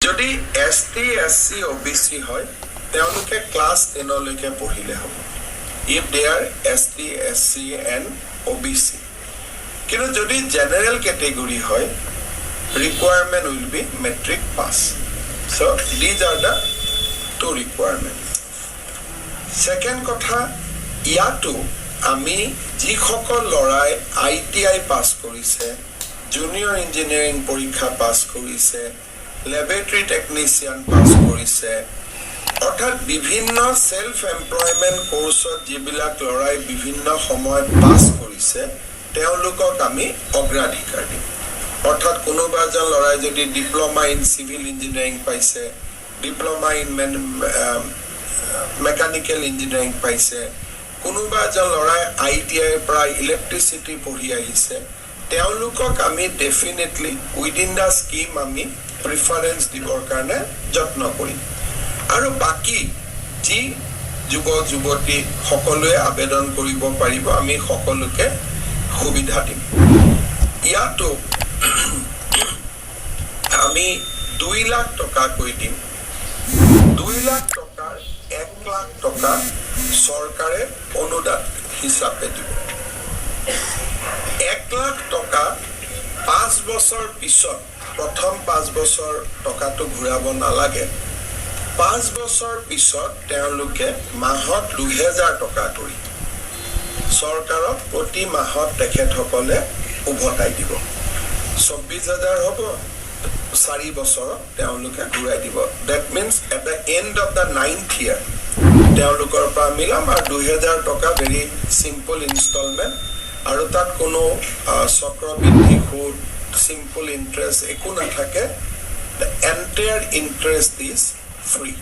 যদি ST SC OBC হয় তেওঁলোকে ক্লাস 10 লৈকে পঢ়িলে হ'ব if they are ST SC and OBC কিন্তু যদি জেনারেল ক্যাটেগরি হয় requirement will be metric pass so these are the two requirements second কথা ইয়াতো আমি যিসকল লৰাই ITI পাস কৰিছে জুনিয়ৰ ইঞ্জিনিয়াৰিং পৰীক্ষা পাস কৰিছে ল্যাবৰেটৰী টেকনিশিয়ান পাস কৰিছে অৰ্থাৎ বিভিন্ন সেলফ এমপ্লয়মেন্ট কোৰ্সত যিবিলাক লৰাই বিভিন্ন সময়ত পাস কৰিছে তেওঁলোকক আমি অগ্ৰাধিকাৰ দিম অৰ্থাৎ কোনোবা এজন লৰাই যদি ডিপ্লোমা ইন সিভিল ইঞ্জিনিয়াৰিং পাইছে ডিপ্লোমা ইন মেকানিক্যাল ইঞ্জিনিয়াৰিং পাইছে কোনোবা এজন লৰাই ITI পৰা ইলেক্ট্ৰিসিটি পঢ়ি আহিছে তেওঁলোকক আমি ডেফিনেটলি উইদিন দা স্কিম আমি প্ৰিফাৰেন্স দিবৰ কাৰণে যত্ন কৰিম আৰু বাকি যি যুৱক যুৱতী সকলোৱে আবেদন কৰিব পাৰিব আমি সকলোকে সুবিধা দিম ইয়াতো আমি 2 লাখ টকা কৈ দিম 2 লাখ টকাৰ 1 লাখ টকা সরকারে অনুদান হিসাবে দিব 1 লাখ টকা 5 বছর পিছত প্রথম 5 বছর টকাটো ঘুরাব নালাগে 5 বছর পিছত তেওঁলোকে মাহত 2000 টকা কৰি সৰকাৰক প্ৰতি মাহত তেখেতসকলে উভতাই দিব 24000 হ'ব 4 বছৰ তেওঁলোকে ঘুৰাই দিব that means at the end of the 9th year তেওঁলোকৰ পৰা মিলাম আৰু 2000 টকা very simple installment আৰু তাত কোনো চক্ৰবৃদ্ধি সুদ simple interest একো নাথাকে the entire interest is free